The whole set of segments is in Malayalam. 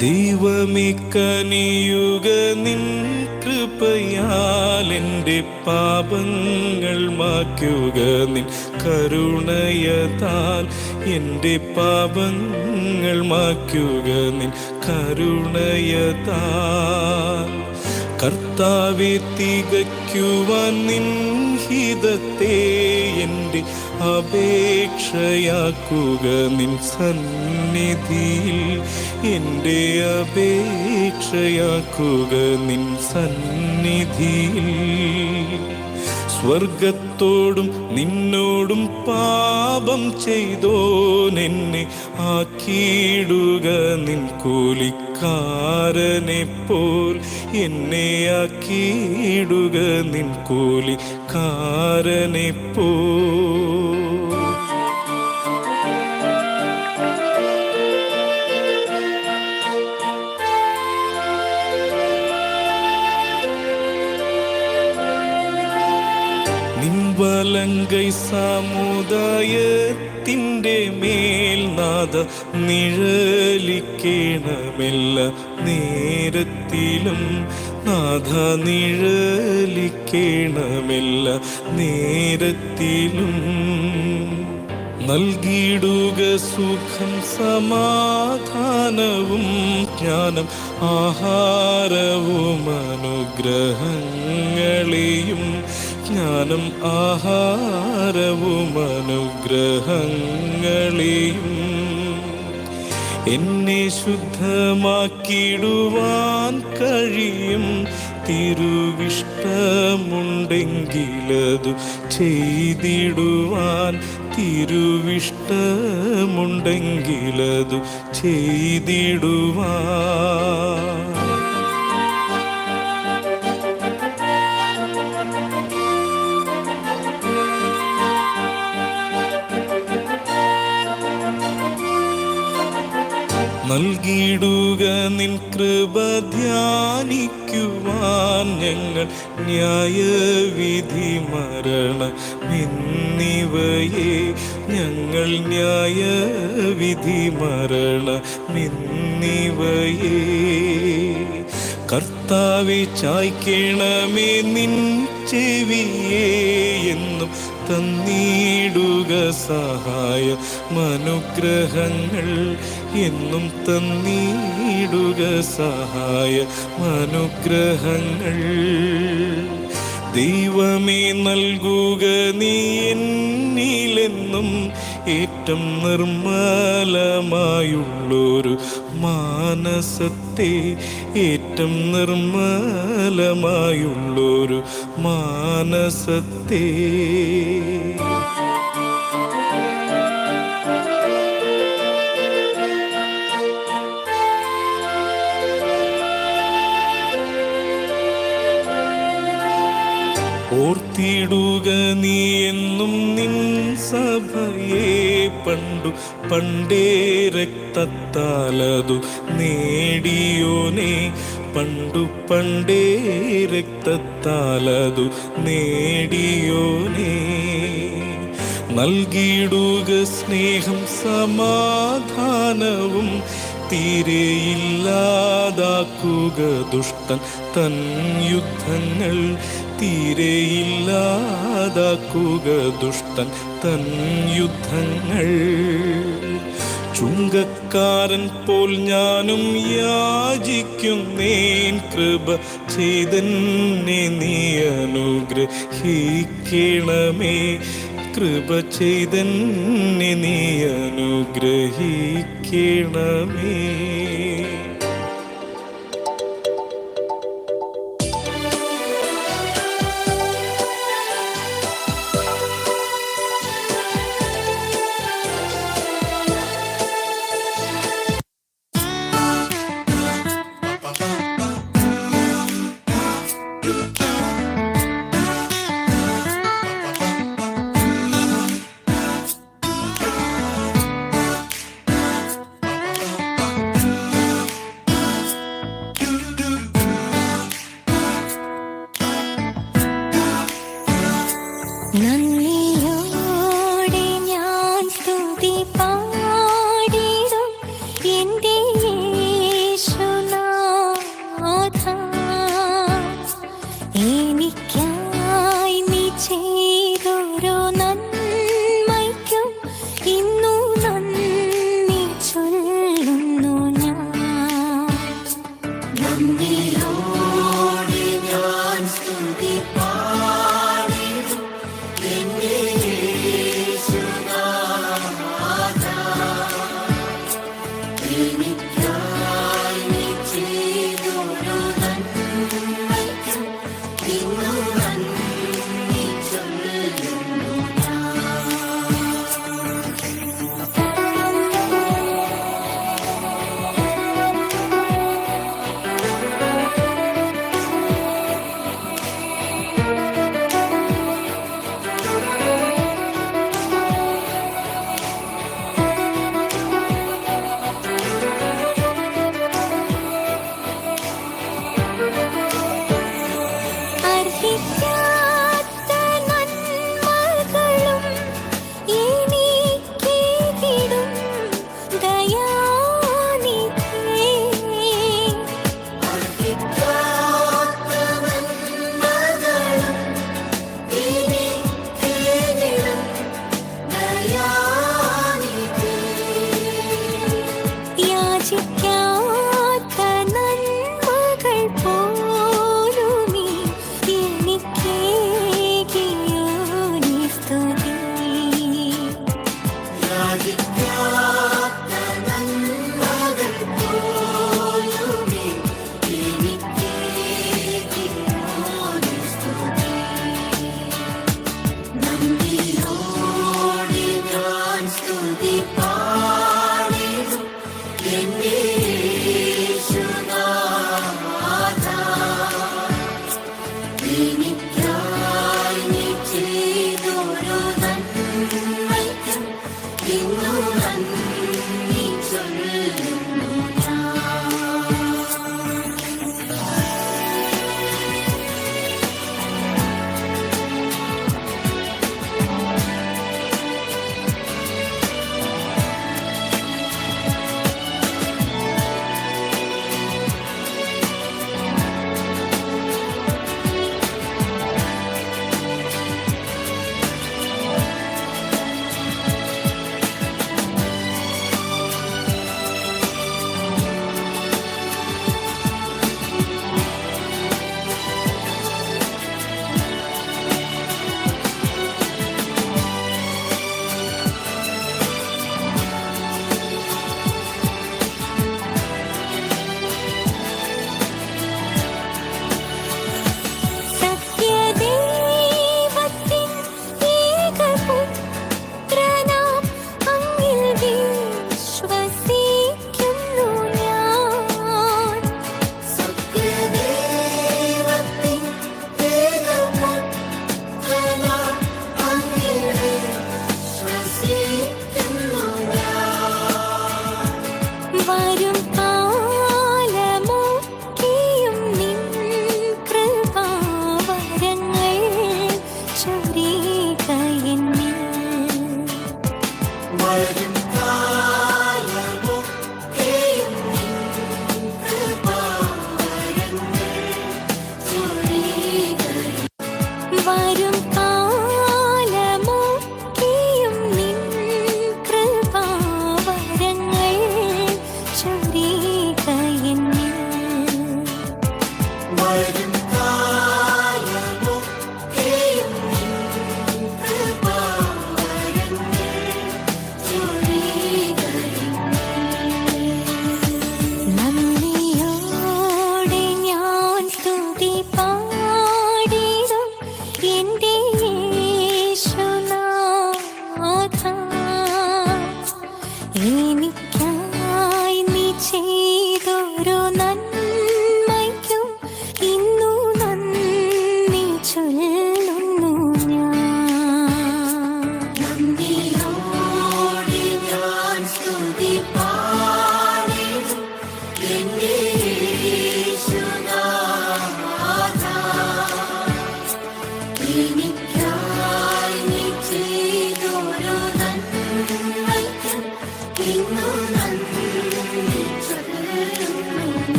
ദൈവമേ കനിയുക നിൻ കൃപയാൽ എൻ്റെ പാപങ്ങൾ മായ്ക്കുക നിൻ കരുണയതാൽ എൻ്റെ പാപങ്ങൾ മായ്ക്കുക നിൻ കരുണയതാൽ കർത്താവെ തികയ്ക്കുവാൻ നിൻ ഹിതത്തെ എൻ്റെ അപേക്ഷയാക്കുക നിൻ സന്നിധിയിൽ എൻ്റെ അപേക്ഷയാക്കുക നിൻ സന്നിധിയിൽ സ്വർഗത്തോടും നിന്നോടും പാപം ചെയ്തോനെന്നെ ആക്കിയിടുക നിൻ കൂലിക്കാരനെപ്പോൽ എന്നെ ആക്കിയിടുക നിൻ കൂലിക്കാരനെപ്പോൽ വലങ്കൈ സമുദായത്തിൻ്റെ മേൽനാഥ നിഴലിക്കേണമെല്ല നേരത്തിലും നാഥ നിഴലിക്കേണമെല്ല നേരത്തിലും നൽകിയിടുക സുഖം സമാധാനവും ജ്ഞാനം ആഹാരവും അനുഗ്രഹങ്ങളെയും ജ്ഞാനം ആഹാരവും അനുഗ്രഹങ്ങളെയും എന്നെ ശുദ്ധമാക്കിടുവാൻ കഴിയും തിരുവിഷ്ടമുണ്ടെങ്കിലതു ചെയ്തിടുവാൻ തിരുവിഷ്ടമുണ്ടെങ്കിലതു ചെയ്തിടുവാൻ നൽകിയിടുക നിൻ കൃപ ധ്യാനിക്കുവാൻ ഞങ്ങൾ ന്യായവിധി മരണമെന്നിവയെ ഞങ്ങൾ ന്യായവിധി മരണമെന്നിവയെ കർത്താവെ ചായ്ക്കണമേ നിൻ ചെവിയെ എന്നും തന്നിടുക സഹായമനുഗ്രഹങ്ങൾ എന്നും തന്നിടുക സഹായമനുഗ്രഹങ്ങൾ ദൈവമേ നൽകുക നീ എന്നിലെന്നും ഏറ്റം നിർമ്മലമായുള്ളൊരു മാനസത്തെ ഏറ്റം നിർമ്മലമായുള്ളൊരു മാനസത്തെ ഓർത്തിടുക നീ എന്നും നിൻ സഭയെ പണ്ടു പണ്ടേ രക്തത്താലതു നേടിയോനെ പണ്ടു പണ്ടേ രക്തത്താലതു നേടിയോനെ നൽകിയിടുക സ്നേഹം സമാധാനവും തീരെയില്ലാതാക്കുക ദുഷ്ടൻ തൻ യുദ്ധങ്ങൾ തീരെയില്ലാതാക്കുക ദുഷ്ടൻ തൻ യുദ്ധങ്ങൾ ചുങ്കക്കാരൻ പോൽ ഞാനും യാചിക്കുന്നേൻ കൃപ ചെയ്തെന്നെ നീ അനുഗ്രഹിക്കണമേ കൃപ ചെയ്തെന്നെ നീ അനുഗ്രഹിക്കണമേ എനിക്കായി നീ ചെയ്തൊരു നന്മയ്ക്കും ഇന്നു നന്ദി ചൊല്ലുന്നു ഞാൻ. അർഹിക്കാത്ത നന്മകളും എനിക്കേകിടും ദയാനിധി. അർഹിക്കാത്ത നന്മകളും എനിക്കേകിടും ദയാനിധി. യാചിക്കാത്ത നന്മകൾ പോലുമീ എനിക്കേകിയോനി സ്തുതി. യാചിക്കാത്ത നന്മകൾ പോലുമീ എനിക്കേകിയോനി സ്തുതി. നന്ദിയോടെ ഞാൻ സ്തുതി പാടിടും എന്റെ യേശുനാഥാ. എനിക്കായി നീ ചെയ്തൊരു നന്മയ്ക്കും ഇന്നു നന്ദി ചൊല്ലുന്നു ഞാൻ.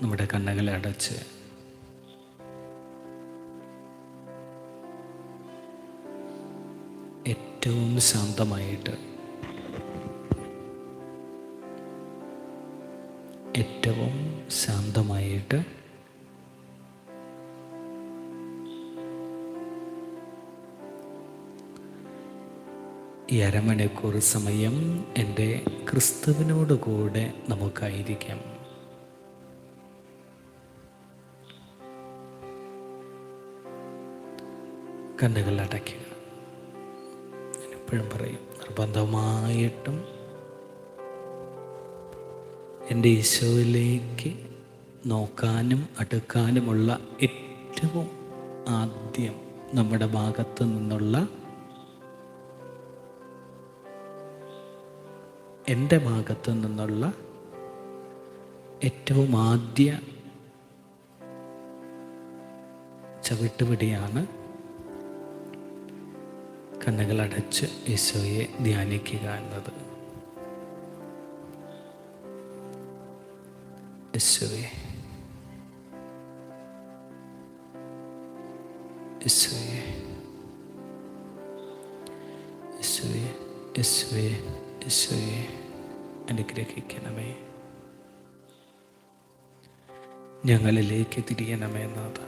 നമ്മുടെ കണ്ണുകളെ അടച്ച് ഏറ്റവും ശാന്തമായിട്ട്, ഏറ്റവും ശാന്തമായിട്ട് ഈ അരമണിക്കൂർ സമയം എൻ്റെ ക്രിസ്തുവിനോട് കൂടെ നമുക്കായിരിക്കാം. കണ്ണുകൾ അടയ്ക്കുക. ഞാൻ എപ്പോഴും പറയും, നിർബന്ധമായിട്ടും എൻ്റെ ഈശോയിലേക്ക് നോക്കാനും അടുക്കാനുമുള്ള ഏറ്റവും ആദ്യം നമ്മുടെ ഭാഗത്തു നിന്നുള്ള, എൻ്റെ ഭാഗത്തു നിന്നുള്ള ഏറ്റവും ആദ്യ ചവിട്ടുപിടിയാണ് കണ്ണുകളടച്ച് ഈശോയെ ധ്യാനിക്കുക എന്നത്. ഈശോയെ, ഈശോയെ, ഈശോയെ, ഈശോയെ, ഈശോയെ അനുഗ്രഹിക്കണമേ, ഞങ്ങളിലേക്ക് തിരിയണമേ നാഥ.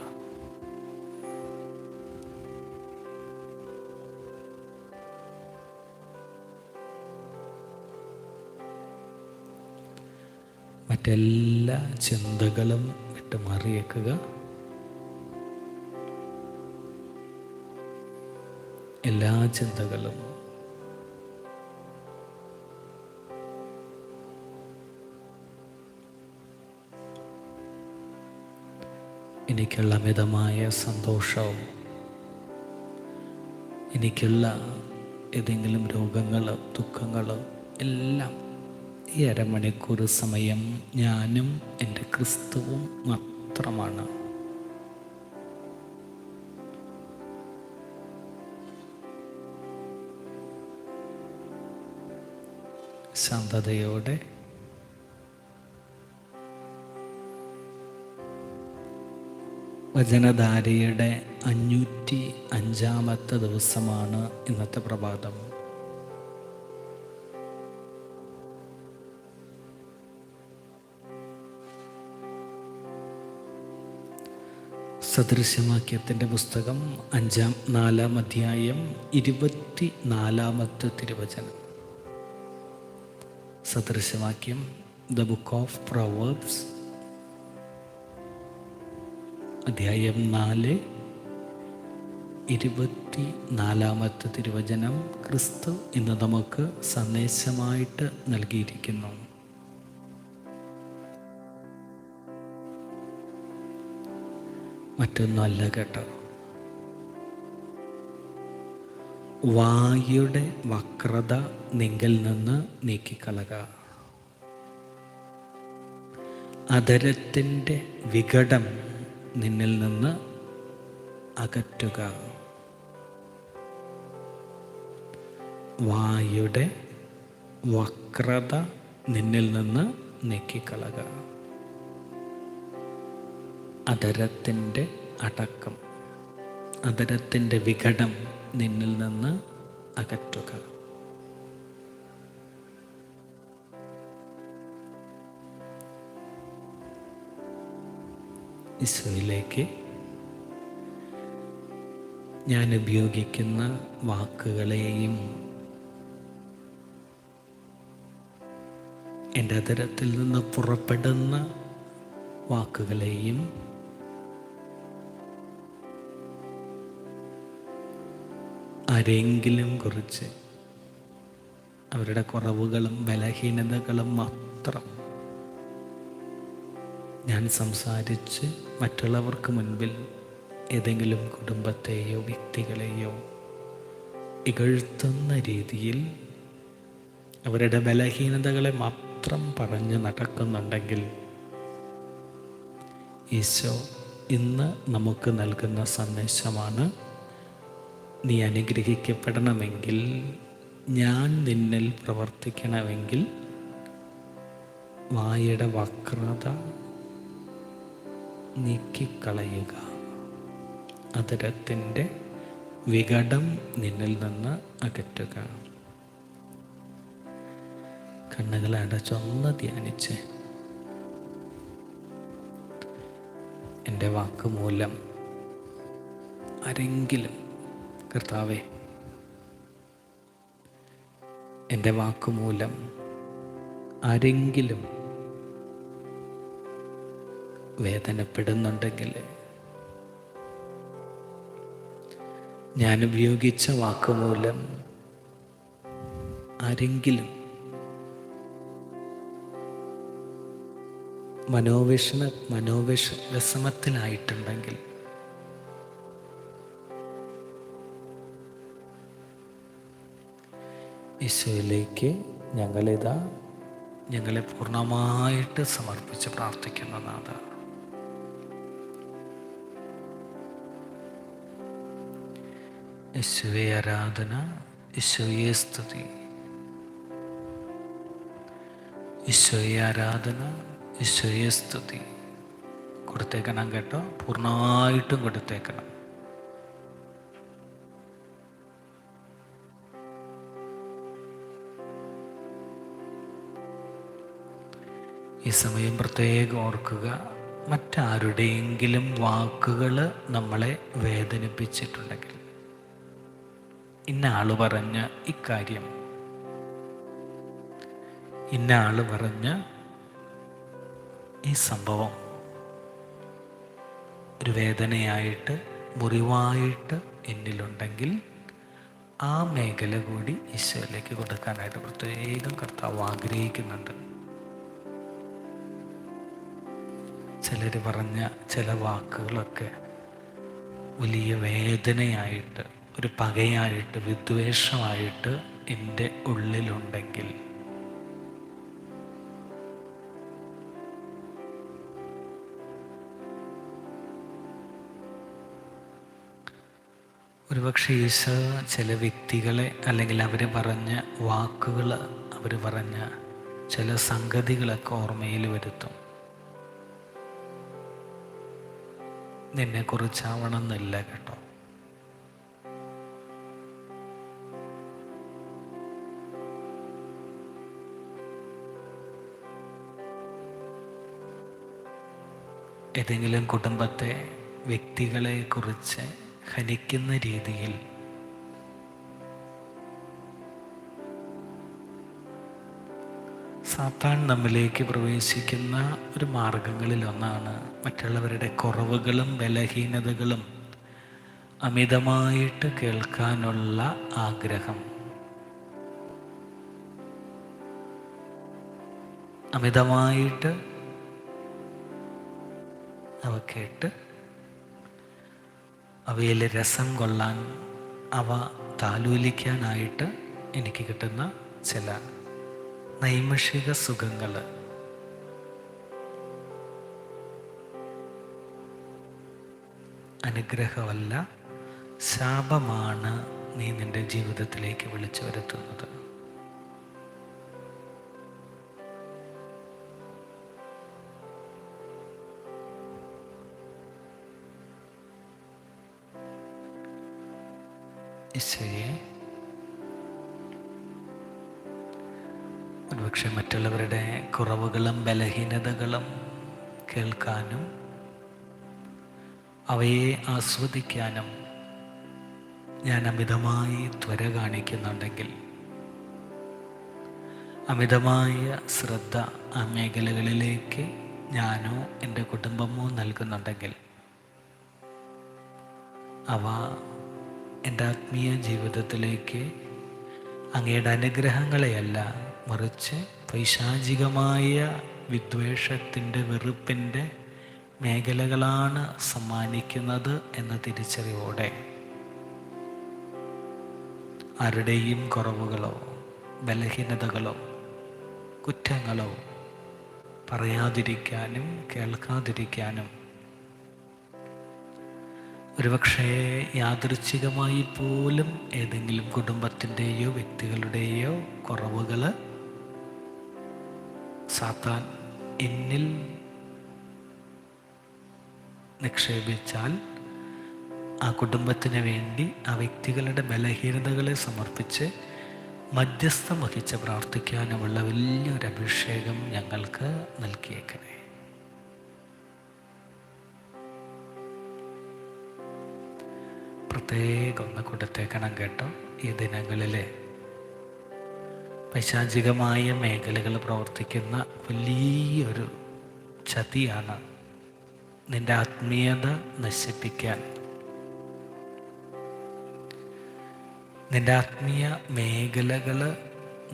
മറ്റെല്ലാ ചിന്തകളും വിട്ടുമാറിയേക്കുക. എല്ലാ ചിന്തകളും എനിക്കുള്ള മിതമായ സന്തോഷവും, എനിക്കുള്ള ഏതെങ്കിലും രോഗങ്ങളോ ദുഃഖങ്ങളോ എല്ലാം ഈ അരമണിക്കൂർ സമയം ഞാനും എൻ്റെ ക്രിസ്തുവും മാത്രമാണ്. ശാന്തതയോടെ വചനധാരയുടെ 505 ദിവസമാണ് ഇന്നത്തെ പ്രഭാതം. സദൃശവാക്യത്തിൻ്റെ പുസ്തകം 4-ാം അധ്യായം 24-ാമത്തെ തിരുവചനം. സദൃശവാക്യം, ദ ബുക്ക് ഓഫ് പ്രൊവേർബ്സ്, അധ്യായം 4, 24-ാമത്തെ തിരുവചനം ക്രിസ്തു ഇന്ന് നമുക്ക് സന്ദേശമായിട്ട് നൽകിയിരിക്കുന്നു. മറ്റൊന്നുമല്ല കേട്ടോ. വായുടെ വക്രത നിങ്കിൽ നിന്ന് നീക്കിക്കളക, അധരത്തിൻ്റെ വികടം നിന്നിൽ നിന്ന് അകറ്റുക. വായുടെ വക്രത നിന്നിൽ നിന്ന് നീക്കിക്കളക, അധരത്തിൻ്റെ അടക്കം, അധരത്തിൻ്റെ വികടം നിന്നിൽ നിന്ന് അകറ്റുക. ഈശോയിലേക്ക് ഞാൻ ഉപയോഗിക്കുന്ന വാക്കുകളെയും എൻ്റെ അധരത്തിൽ നിന്ന് പുറപ്പെടുന്ന വാക്കുകളെയും ആരെങ്കിലും കുറിച്ച് അവരുടെ കുറവുകളും ബലഹീനതകളും മാത്രം ഞാൻ സംസാരിച്ച് മറ്റുള്ളവർക്ക് മുൻപിൽ ഏതെങ്കിലും കുടുംബത്തെയോ വ്യക്തികളെയോ ഇകഴ്ത്തുന്ന രീതിയിൽ അവരുടെ ബലഹീനതകളെ മാത്രം പറഞ്ഞ് നടക്കുന്നുണ്ടെങ്കിൽ, ഈശോ ഇന്ന് നമുക്ക് നൽകുന്ന സന്ദേശമാണ്, നീ അനുഗ്രഹിക്കപ്പെടണമെങ്കിൽ, ഞാൻ നിന്നിൽ പ്രവർത്തിക്കണമെങ്കിൽ വായുടെ വക്രത നീക്കിക്കളയുക. അധരത്തിൻ്റെ വികടം നിന്നിൽ നിന്ന് അകറ്റുക. കണ്ണുകൾ അടച്ചൊന്ന് ധ്യാനിച്ച്, എൻ്റെ വാക്കുമൂലം ആരെങ്കിലും, കർത്താവേ, എൻ്റെ വാക്കുമൂലം ആരെങ്കിലും വേദനപ്പെടുന്നുണ്ടെങ്കിൽ, ഞാൻ ഉപയോഗിച്ച വാക്കുമൂലം ആരെങ്കിലും മനോവിഷമത്തിലായിട്ടുണ്ടെങ്കിൽ, ഈശോയിലേക്ക് ഞങ്ങളെ പൂർണ്ണമായിട്ട് സമർപ്പിച്ച് പ്രാർത്ഥിക്കുന്ന നാഥ, യേശുവേ ആരാധന, യേശുവേ സ്തുതി, യേശുവേ ആരാധന, യേശുവേ സ്തുതി. കൊടുത്തേക്കണം കേട്ടോ, പൂർണ്ണമായിട്ടും കൊടുത്തേക്കണം. ഈ സമയം പ്രത്യേകം ഓർക്കുക, മറ്റാരുടെയെങ്കിലും വാക്കുകൾ നമ്മളെ വേദനിപ്പിച്ചിട്ടുണ്ടെങ്കിൽ, ഇന്ന ആള് പറഞ്ഞ ഇക്കാര്യം, ഇന്ന ആള് പറഞ്ഞ ഈ സംഭവം ഒരു വേദനയായിട്ട്, മുറിവായിട്ട് എന്നിലുണ്ടെങ്കിൽ, ആ മേഖല കൂടി ഈശോയിലേക്ക് കൊടുക്കാനായിട്ട് പ്രത്യേകം കർത്താവ് ആഗ്രഹിക്കുന്നുണ്ട്. ചിലർ പറഞ്ഞ ചില വാക്കുകളൊക്കെ വലിയ വേദനയായിട്ട്, ഒരു പകയായിട്ട്, വിദ്വേഷമായിട്ട് എൻ്റെ ഉള്ളിലുണ്ടെങ്കിൽ, ഒരുപക്ഷെ ഈശോ ചില വ്യക്തികളെ, അല്ലെങ്കിൽ അവർ പറഞ്ഞ വാക്കുകൾ, അവർ പറഞ്ഞ ചില സംഗതികളൊക്കെ ഓർമ്മയിൽ വരുത്തും. നിന്നെക്കുറിച്ചാവണമെന്നില്ല കേട്ടോ, ഏതെങ്കിലും കുടുംബത്തെ, വ്യക്തികളെ കുറിച്ച് ഹനിക്കുന്ന രീതിയിൽ സാത്താൻ നമ്മിലേക്ക് പ്രവേശിക്കുന്ന ഒരു മാർഗങ്ങളിലൊന്നാണ് മറ്റുള്ളവരുടെ കുറവുകളും ബലഹീനതകളും അമിതമായിട്ട് കേൾക്കാനുള്ള ആഗ്രഹം. അമിതമായിട്ട് അവ കേട്ട് അവയിൽ രസം കൊള്ളാൻ, അവ താലോലിക്കാനായിട്ട് എനിക്ക് കിട്ടുന്ന ചില നൈമിഷിക സുഖങ്ങൾ അനുഗ്രഹമല്ല, ശാപമാണ് നീ നിന്റെ ജീവിതത്തിലേക്ക് വിളിച്ചു വരുത്തുന്നത്. ഈശോയെ, ഒരുപക്ഷെ മറ്റുള്ളവരുടെ കുറവുകളും ബലഹീനതകളും കേൾക്കാനും അവയെ ആസ്വദിക്കാനും ഞാൻ അമിതമായി ത്വര കാണിക്കുന്നുണ്ടെങ്കിൽ, അമിതമായ ശ്രദ്ധ ആ മേഖലകളിലേക്ക് ഞാനോ എൻ്റെ കുടുംബമോ നൽകുന്നുണ്ടെങ്കിൽ, അവ എൻ്റെ ആത്മീയ ജീവിതത്തിലേക്ക് അങ്ങയുടെ അനുഗ്രഹങ്ങളെയല്ല, മറിച്ച് പൈശാചികമായ വിദ്വേഷത്തിൻ്റെ, വെറുപ്പിൻ്റെ മേഖലകളാണ് സമ്മാനിക്കുന്നത് എന്ന തിരിച്ചറിവോടെ ആരുടെയും കുറവുകളോ ബലഹീനതകളോ കുറ്റങ്ങളോ പറയാതിരിക്കാനും കേൾക്കാതിരിക്കാനും, ഒരുപക്ഷേ യാദൃച്ഛികമായി പോലും ഏതെങ്കിലും കുടുംബത്തിൻ്റെയോ വ്യക്തികളുടെയോ കുറവുകൾ സാത്താൻ എന്നിൽ നിക്ഷേപിച്ചാൽ ആ കുടുംബത്തിന് വേണ്ടി ആ വ്യക്തികളുടെ ബലഹീനതകളെ സമർപ്പിച്ച് മധ്യസ്ഥം വഹിച്ച് പ്രാർത്ഥിക്കാനുമുള്ള വലിയൊരു അഭിഷേകം ഞങ്ങൾക്ക് നൽകിയേക്കണേ. പ്രത്യേകം ഒന്ന് കൊടുത്തേക്കണം കേട്ടോ. ഈ ദിനങ്ങളിലെ പൈശാചികമായ മേഖലകൾ പ്രവർത്തിക്കുന്ന വലിയൊരു ചതിയാണ് നിന്റെ ആത്മീയത നശിപ്പിക്കാൻ, നിന്റെ ആത്മീയ മേഖലകൾ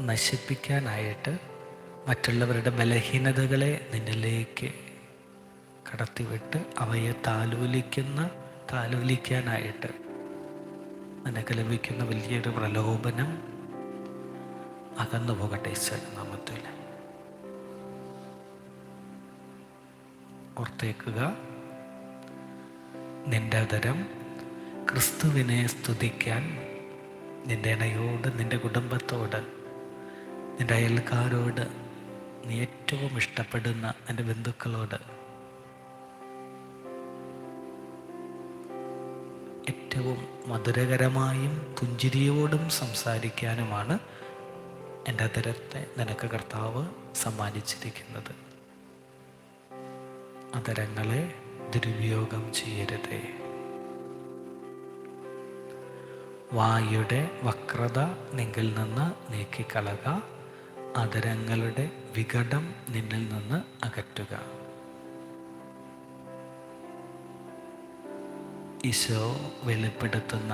നശിപ്പിക്കാനായിട്ട് മറ്റുള്ളവരുടെ ബലഹീനതകളെ നിന്നിലേക്ക് കടത്തിവിട്ട് അവയെ താലോലിക്കാനായിട്ട് നിനക്ക് ലഭിക്കുന്ന വലിയൊരു പ്രലോഭനം അകന്നു പോകട്ടെ നാമത്തിൽ. ഓർത്തേക്കുക, നിന്റെ അതരം ക്രിസ്തുവിനെ സ്തുതിക്കാൻ നിന്റെ ഇണയോട്, നിന്റെ കുടുംബത്തോട്, നിന്റെ അയൽക്കാരോട്, നീ ഏറ്റവും ഇഷ്ടപ്പെടുന്ന നിന്റെ ബന്ധുക്കളോട് ഏറ്റവും മധുരകരമായും പുഞ്ചിരിയോടും സംസാരിക്കാനുമാണ് എൻ്റെ അതരത്തെ നിനക്ക് കർത്താവ് സമ്മാനിച്ചിരിക്കുന്നത്. അതരങ്ങളെ ദുരുപയോഗം ചെയ്യരുതേ. വായുടെ വക്രത നിന്നിൽ നിന്ന് നീക്കിക്കളക, അതരങ്ങളുടെ വികടം നിന്നിൽ നിന്ന് അകറ്റുക. ഈശോ വെളിപ്പെടുത്തുന്ന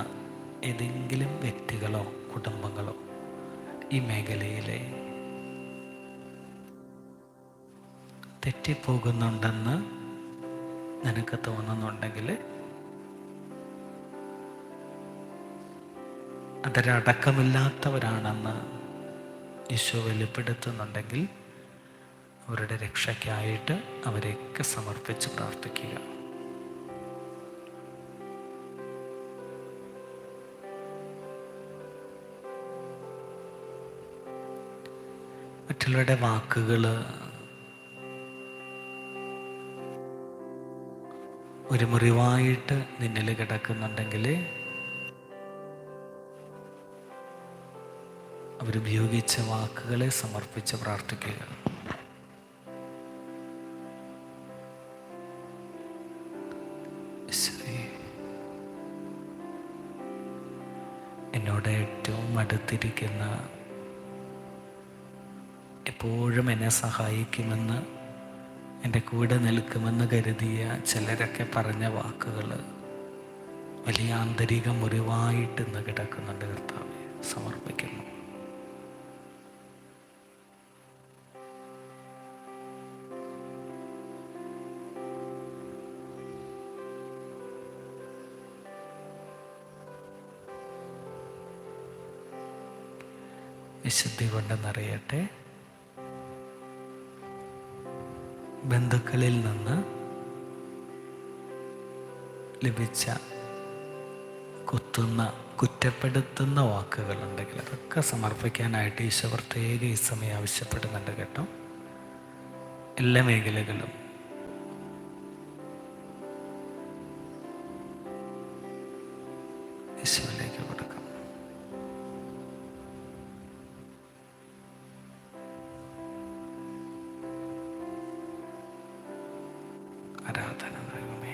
ഏതെങ്കിലും വ്യക്തികളോ കുടുംബങ്ങളോ ഈ മേഖലയിലെ തെറ്റിപ്പോകുന്നുണ്ടെന്ന് നിനക്ക് തോന്നുന്നുണ്ടെങ്കിൽ, അതരടക്കമില്ലാത്തവരാണെന്ന് ഈശോ വെളിപ്പെടുത്തുന്നുണ്ടെങ്കിൽ, അവരുടെ രക്ഷയ്ക്കായിട്ട് അവരെയൊക്കെ സമർപ്പിച്ച് പ്രാർത്ഥിക്കുക. മറ്റുള്ളവരുടെ വാക്കുകൾ ഒരു മുറിവായിട്ട് നിന്നിൽ കിടക്കുന്നുണ്ടെങ്കിൽ, അവരുപയോഗിച്ച വാക്കുകളെ സമർപ്പിച്ച് പ്രാർത്ഥിക്കുക. എന്നോട് ഏറ്റവും അടുത്തിരിക്കുന്ന, എപ്പോഴും എന്നെ സഹായിക്കുമെന്ന്, എൻ്റെ കൂടെ നിൽക്കുമെന്ന് കരുതിയ ചിലരൊക്കെ പറഞ്ഞ വാക്കുകൾ വലിയ ആന്തരിക മുറിവായിട്ട് ഇന്ന് കിടക്കുന്നുണ്ട്. കർത്താവേ, സമർപ്പിക്കുന്നു. വിശുദ്ധി കൊണ്ട് നിറയട്ടെ. ബന്ധുക്കളിൽ നിന്ന് ലഭിച്ച കുറ്റപ്പെടുത്തുന്ന വാക്കുകളുണ്ടെങ്കിൽ അതൊക്കെ സമർപ്പിക്കാനായിട്ട് ഈശോ പ്രത്യേക ഈ സമയം ആവശ്യപ്പെടുന്നുണ്ട് കേട്ടോ. എല്ലാ മേഖലകളും ഈശോയിലേക്ക് കൊടുക്കാം. ആരാധന ദൈവമേ.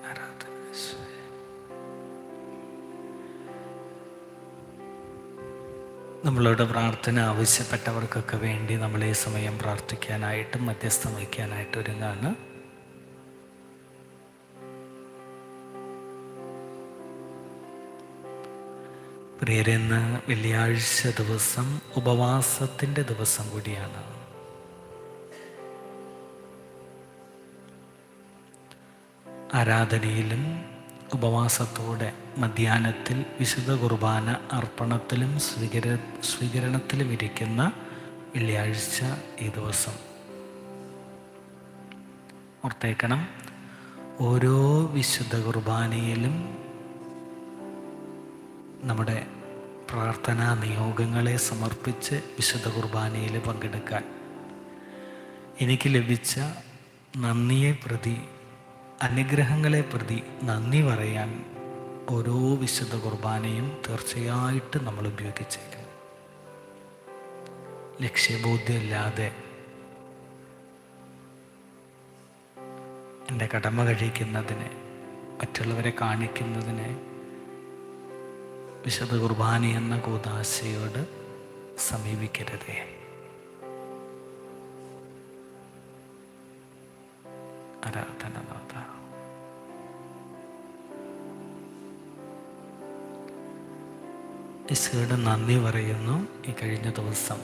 ആരാധന ഈശോയെ. നമ്മളോട് പ്രാർത്ഥന ആവശ്യപ്പെട്ടവർക്കൊക്കെ വേണ്ടി നമ്മൾ ഈ സമയം പ്രാർത്ഥിക്കാനായിട്ടും മധ്യസ്ഥം വയ്ക്കാനായിട്ട് ഒരുങ്ങാണ്. പ്രിയരെന്ന് വെള്ളിയാഴ്ച ദിവസം ഉപവാസത്തിൻ്റെ ദിവസം കൂടിയാണ്. ആരാധനയിലും ഉപവാസത്തോടെ മധ്യാഹ്നത്തിൽ വിശുദ്ധ കുർബാന അർപ്പണത്തിലും സ്വീകരണത്തിലും ഇരിക്കുന്ന വെള്ളിയാഴ്ച ഈ ദിവസം ഓർത്തേക്കണം. ഓരോ വിശുദ്ധ കുർബാനയിലും നമ്മുടെ പ്രാർത്ഥനാ നിയോഗങ്ങളെ സമർപ്പിച്ച് വിശുദ്ധ കുർബാനയിൽ പങ്കെടുക്കാൻ എനിക്ക് ലഭിച്ച നന്ദിയെ പ്രതി, അനുഗ്രഹങ്ങളെ പ്രതി നന്ദി പറയാൻ ഓരോ വിശുദ്ധ കുർബാനയും തീർച്ചയായിട്ടും നമ്മൾ ഉപയോഗിച്ചേക്കണം. ലക്ഷ്യബോധ്യമില്ലാതെ എൻ്റെ കടമ കഴിക്കുന്നതിന്, മറ്റുള്ളവരെ കാണിക്കുന്നതിന് വിശുദ്ധ കുർബാന എന്ന കൂദാശയോട് സമീപിക്കരുതേ. ആരാധനനാഥ, ഈശോയുടെ നന്ദി പറയുന്നു. ഈ കഴിഞ്ഞ ദിവസം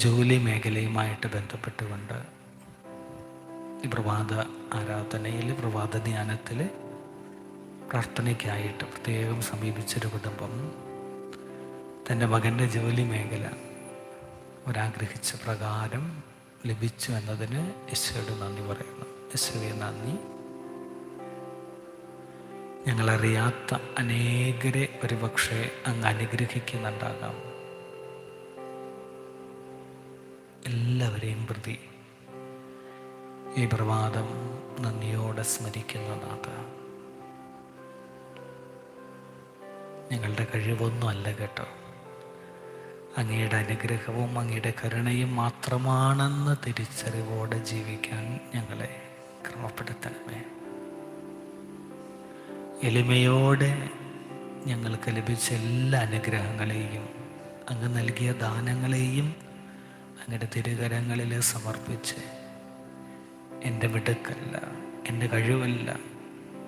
ജോലി മേഖലയുമായിട്ട് ബന്ധപ്പെട്ടുകൊണ്ട് ഈ പ്രഭാത ആരാധനയിൽ, പ്രഭാത ധ്യാനത്തിൽ പ്രാർത്ഥനയ്ക്കായിട്ട് പ്രത്യേകം സമീപിച്ചൊരു കുടുംബം തൻ്റെ മകൻ്റെ ജോലി മേഖല ഒരാഗ്രഹിച്ച പ്രകാരം ലഭിച്ചു എന്നതിന് ഈശോയോട് നന്ദി പറയുന്നു. ഈശോയെ നന്ദി. ഞങ്ങളറിയാത്ത അനേകരെ ഒരുപക്ഷെ അങ്ങ് അനുഗ്രഹിക്കുന്നുണ്ടാകാം. എല്ലാവരെയും പ്രതി ഈ പ്രഭാതം നന്ദിയോടെ സ്മരിക്കുന്നതാത്ത. ഞങ്ങളുടെ കഴിവൊന്നും അല്ല കേട്ടോ, അങ്ങയുടെ അനുഗ്രഹവും അങ്ങയുടെ കരുണയും മാത്രമാണെന്ന് തിരിച്ചറിവോടെ ജീവിക്കാൻ ഞങ്ങളെ ക്രമപ്പെടുത്തണമേ. എളിമയോടെ ഞങ്ങൾക്ക് ലഭിച്ച എല്ലാ അനുഗ്രഹങ്ങളെയും, അങ്ങ് നൽകിയ ദാനങ്ങളെയും അങ്ങയുടെ തിരുകരങ്ങളിൽ സമർപ്പിച്ച്, എൻ്റെ മിടുക്കല്ല, എൻ്റെ കഴിവല്ല,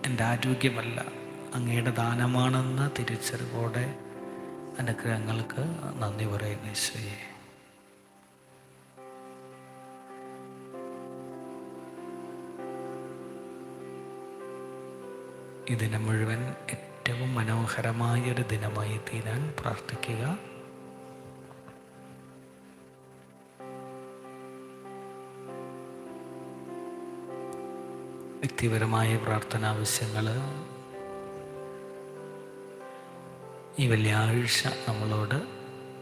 എൻ്റെ ആരോഗ്യമല്ല, അങ്ങയുടെ ദാനമാണെന്ന തിരിച്ചറിവോടെ അനുഗ്രഹങ്ങൾക്ക് നന്ദി പറയുന്നു ഈശോയെ. ഈ ദിനം മുഴുവൻ ഏറ്റവും മനോഹരമായൊരു ദിനമായി തീരാൻ പ്രാർത്ഥിക്കുക. വ്യക്തിപരമായ പ്രാർത്ഥനാവശ്യങ്ങൾ ഈ വെള്ളിയാഴ്ച നമ്മളോട്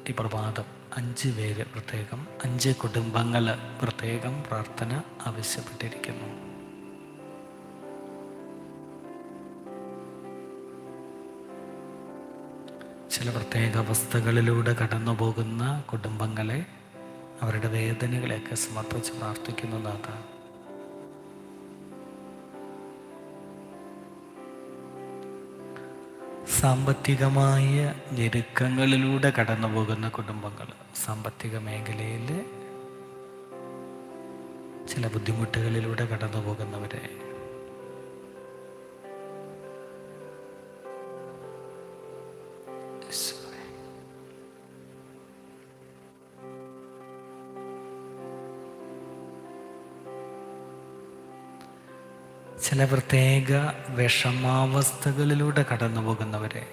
ഈ പ്രഭാതം 5 പേര് പ്രത്യേകം, 5 കുടുംബങ്ങൾ പ്രത്യേകം പ്രാർത്ഥന ആവശ്യപ്പെട്ടിരിക്കുന്നു. ചില പ്രത്യേക അവസ്ഥകളിലൂടെ കടന്നു പോകുന്ന കുടുംബങ്ങളെ, അവരുടെ വേദനകളെയൊക്കെ സമർപ്പിച്ച് പ്രാർത്ഥിക്കുന്നതാണ്. സാമ്പത്തികമായ ഞെരുക്കങ്ങളിലൂടെ കടന്നു പോകുന്ന കുടുംബങ്ങൾ, സാമ്പത്തിക മേഖലയിൽ ചില ബുദ്ധിമുട്ടുകളിലൂടെ കടന്നു പോകുന്നവരെ, ചില പ്രത്യേക വിഷമാവസ്ഥകളിലൂടെ കടന്നു പോകുന്നവരെ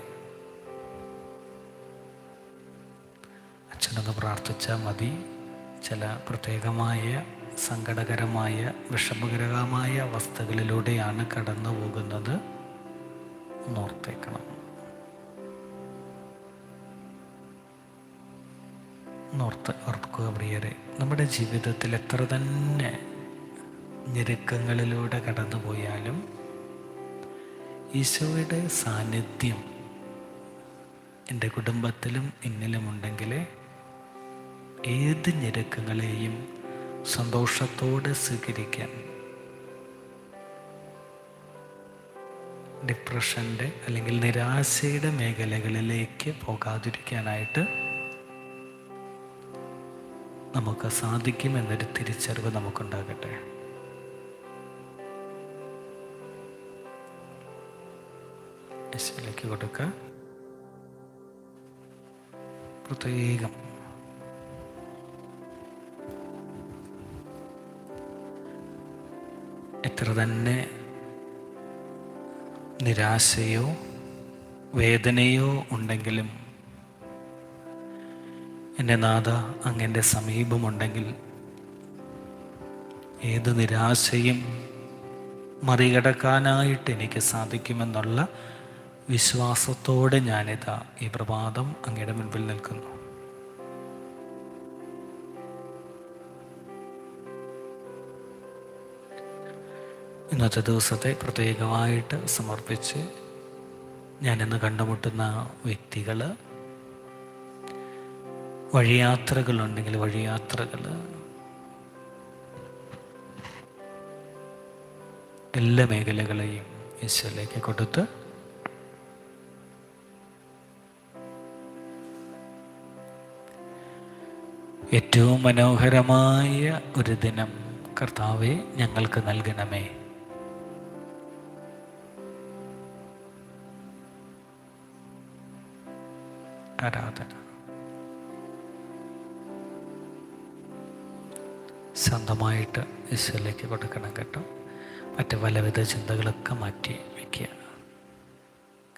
അച്ഛനൊന്ന് പ്രാർത്ഥിച്ചാൽ മതി. ചില പ്രത്യേകമായ സങ്കടകരമായ വിഷമകരമായ അവസ്ഥകളിലൂടെയാണ് കടന്നു പോകുന്നത് എന്നോർത്തേക്കണം. ഓർക്കുക പ്രിയരെ, നമ്മുടെ ജീവിതത്തിൽ എത്ര തന്നെ ഞെരുക്കങ്ങളിലൂടെ കടന്നു പോയാലും ഈശോയുടെ സാന്നിധ്യം എൻ്റെ കുടുംബത്തിലും എന്നിലുമുണ്ടെങ്കിൽ ഏത് ഞെരുക്കങ്ങളെയും സന്തോഷത്തോടെ സ്വീകരിക്കാൻ, ഡിപ്രഷൻ്റെ അല്ലെങ്കിൽ നിരാശയുടെ മേഖലകളിലേക്ക് പോകാതിരിക്കാനായിട്ട് നമുക്ക് സാധിക്കുമെന്നൊരു തിരിച്ചറിവ് നമുക്കുണ്ടാകട്ടെ. യേശുവിലേക്ക് കൊടുക്കുക. പ്രത്യേകം എത്ര തന്നെ നിരാശയോ വേദനയോ ഉണ്ടെങ്കിലും എൻ്റെ നാഥ അങ്ങൻ്റെ സമീപമുണ്ടെങ്കിൽ ഏത് നിരാശയും മറികടക്കാനായിട്ട് എനിക്ക് സാധിക്കുമെന്നുള്ള വിശ്വാസത്തോടെ ഞാനിതാ ഈ പ്രഭാതം അങ്ങയുടെ മുൻപിൽ നിൽക്കുന്നു. ഇന്നത്തെ ദിവസത്തെ പ്രത്യേകമായിട്ട് സമർപ്പിച്ച് ഞാനിന്ന് കണ്ടുമുട്ടുന്ന വ്യക്തികൾ, വഴിയാത്രകളുണ്ടെങ്കിൽ വഴിയാത്രകൾ, എല്ലാ മേഖലകളെയും ഈശോയിലേക്ക് കൊടുത്ത് ഏറ്റവും മനോഹരമായ ഒരു ദിനം കർത്താവെ ഞങ്ങൾക്ക് നൽകണമേ. ആരാധന സ്വന്തമായിട്ട് ഈശോയിലേക്ക് കൊടുക്കണം കേട്ടോ. മറ്റ് പലവിധ ചിന്തകളൊക്കെ മാറ്റി വയ്ക്കുക.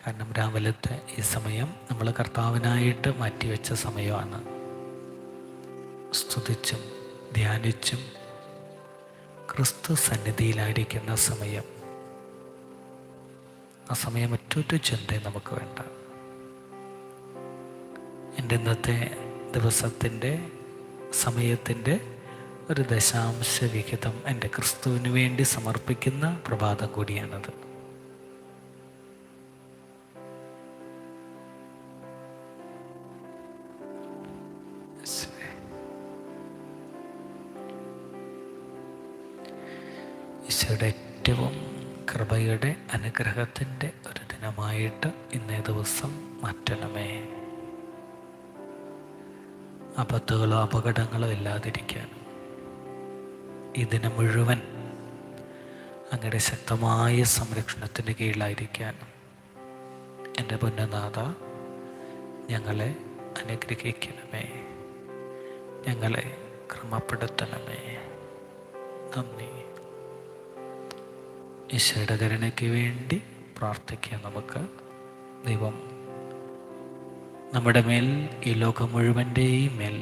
കാരണം രാവിലത്തെ ഈ സമയം നമ്മൾ കർത്താവിനായിട്ട് മാറ്റിവെച്ച സമയമാണ്. സ്തുതിച്ചും ധ്യാനിച്ചും ക്രിസ്തു സന്നിധിയിലായിരിക്കുന്ന സമയം. ആ സമയം മറ്റൊരു ചിന്തയും നമുക്ക് വേണ്ട. എൻ്റെ ഇന്നത്തെ ദിവസത്തിൻ്റെ സമയത്തിൻ്റെ ഒരു ദശാംശ വിഹിതം എൻ്റെ ക്രിസ്തുവിന് വേണ്ടി സമർപ്പിക്കുന്ന പ്രഭാതം കൂടിയാണത്. ഈശോയുടെ ഏറ്റവും കൃപയുടെ അനുഗ്രഹത്തിൻ്റെ ഒരു ദിനമായിട്ട് ഇന്നേ ദിവസം മാറ്റണമേ. ആപത്തുകളോ അപകടങ്ങളോ ഇല്ലാതിരിക്കാനും ഈ ദിനം മുഴുവൻ അങ്ങയുടെ ശക്തമായ സംരക്ഷണത്തിന് കീഴിലായിരിക്കാനും എൻ്റെ പൊന്നനാഥ ഞങ്ങളെ അനുഗ്രഹിക്കണമേ, ഞങ്ങളെ ക്രമപ്പെടുത്തണമേ. നന്ദി. ഈശോയുടെ കരുണയ്ക്ക് വേണ്ടി പ്രാർത്ഥിക്കാം. നമുക്ക് ദൈവം നമ്മുടെ മേൽ, ഈ ലോകം മുഴുവൻ്റെയും മേൽ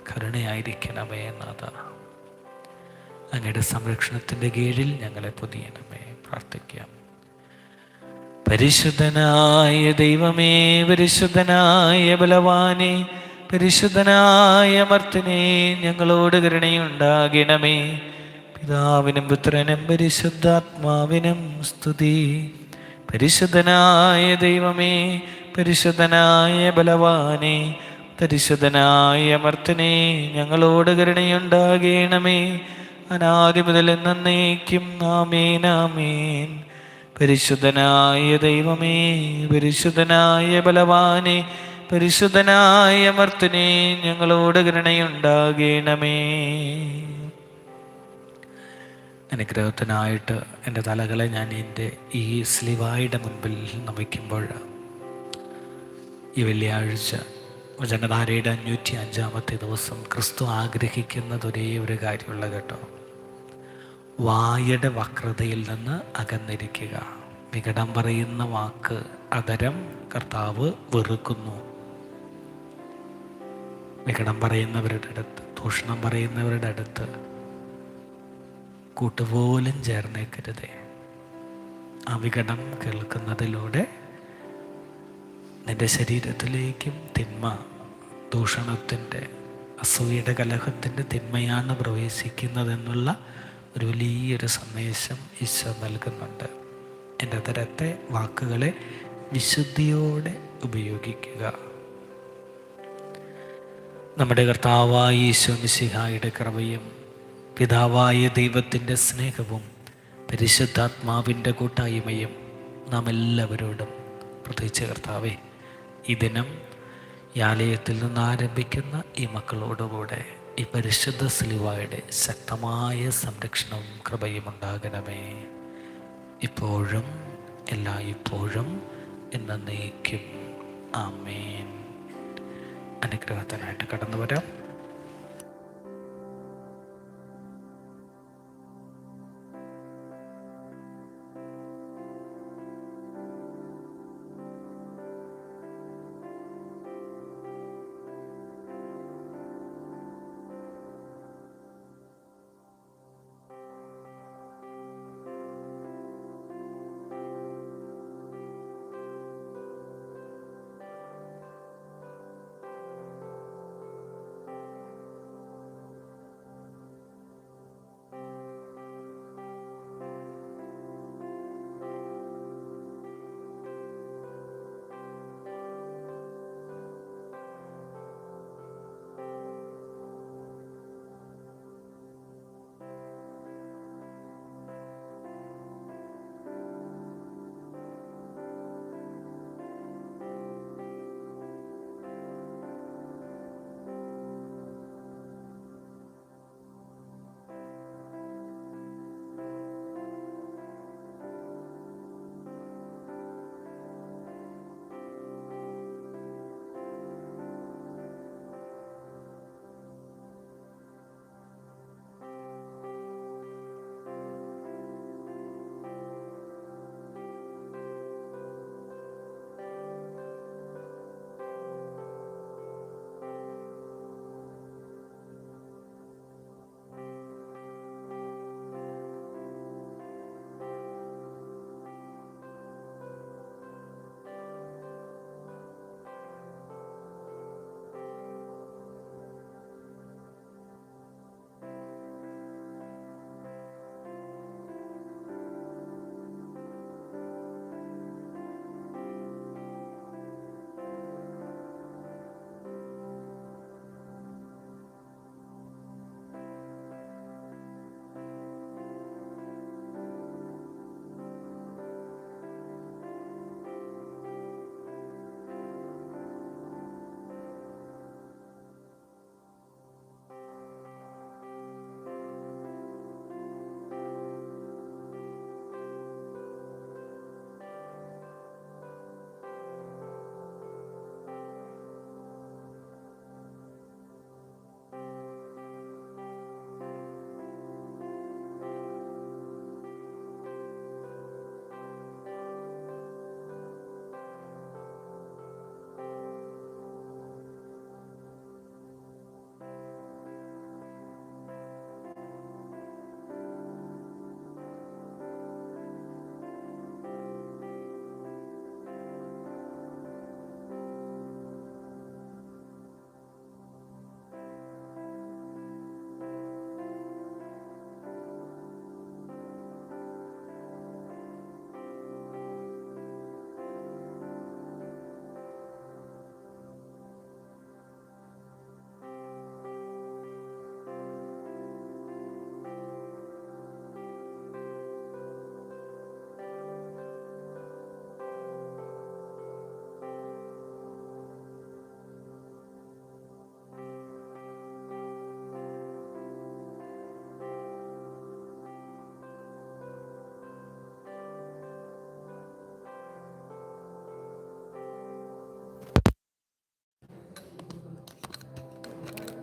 കരുണയായിരിക്കണമേ നാഥ. അങ്ങയുടെ സംരക്ഷണത്തിൻ്റെ കീഴിൽ ഞങ്ങളെ പൊതിയണമേ. പ്രാർത്ഥിക്കാം. പരിശുദ്ധനായ ദൈവമേ, പരിശുദ്ധനായ ബലവാനേ, പരിശുദ്ധനായ അമർത്തിനേ, ഞങ്ങളോട് കരുണയുണ്ടാകണമേ. പിതാവിനും പുത്രനും പരിശുദ്ധാത്മാവിനും സ്തുതി. പരിശുദ്ധനായ ദൈവമേ, പരിശുദ്ധനായ ബലവാനേ, പരിശുദ്ധനായ അമർത്തിനേ, ഞങ്ങളോട് കരുണയുണ്ടാകണമേ. അനാദി മുതൽ എന്നേക്കും ആമേൻ ആമേൻ. പരിശുദ്ധനായ ദൈവമേ, പരിശുദ്ധനായ ബലവാനേ, പരിശുദ്ധനായ അമർത്തിനേ, ഞങ്ങളോട് കരുണയുണ്ടാകണമേ. അനുഗ്രഹത്തിനായിട്ട് എൻ്റെ തലകളെ ഞാൻ എൻ്റെ ഈ സ്ലിവായുടെ മുൻപിൽ നമിക്കുമ്പോൾ ഈ വെള്ളിയാഴ്ച വചനധാരയുടെ 505-ാമത്തെ ദിവസം ക്രിസ്തു ആഗ്രഹിക്കുന്നത് ഒരേ ഒരു കാര്യമുള്ള കേട്ടോ. വായുടെ വക്രതയിൽ നിന്ന് അകന്നിരിക്കുക. വികടം പറയുന്ന വാക്ക്, അതരം കർത്താവ് വെറുക്കുന്നു. വികടം പറയുന്നവരുടെ അടുത്ത്, ദൂഷണം പറയുന്നവരുടെ അടുത്ത് കൂട്ടുപോലും ചേർന്നേക്കരുതേ. ആ വികടം കേൾക്കുന്നതിലൂടെ നിന്റെ ശരീരത്തിലേക്കും തിന്മ, ദൂഷണത്തിൻ്റെ, അസൂയയുടെ, കലഹത്തിൻ്റെ തിന്മയാണ് പ്രവേശിക്കുന്നതെന്നുള്ള ഒരു വലിയൊരു സന്ദേശം ഈശോ നൽകുന്നുണ്ട്. എൻ്റെ തരത്തെ വാക്കുകളെ വിശുദ്ധിയോടെ ഉപയോഗിക്കുക. നമ്മുടെ കർത്താവായ ഈശോ മിശിഹായുടെ കൃപയും പിതാവായ ദൈവത്തിൻ്റെ സ്നേഹവും പരിശുദ്ധാത്മാവിൻ്റെ കൂട്ടായ്മയും നാം എല്ലാവരോടും, പ്രത്യേകിച്ച് കർത്താവേ ഈ ദിനം ഈ ആലയത്തിൽ നിന്ന് ആരംഭിക്കുന്ന ഈ മക്കളോടുകൂടെ ഈ പരിശുദ്ധ സ്ലിവായുടെ ശക്തമായ സംരക്ഷണവും കൃപയും ഉണ്ടാകണമേ. ഇപ്പോഴും എല്ലായ്പ്പോഴും എന്നേക്കും ആമേൻ. അനുഗ്രഹത്തിനായിട്ട് കടന്നു വരാം.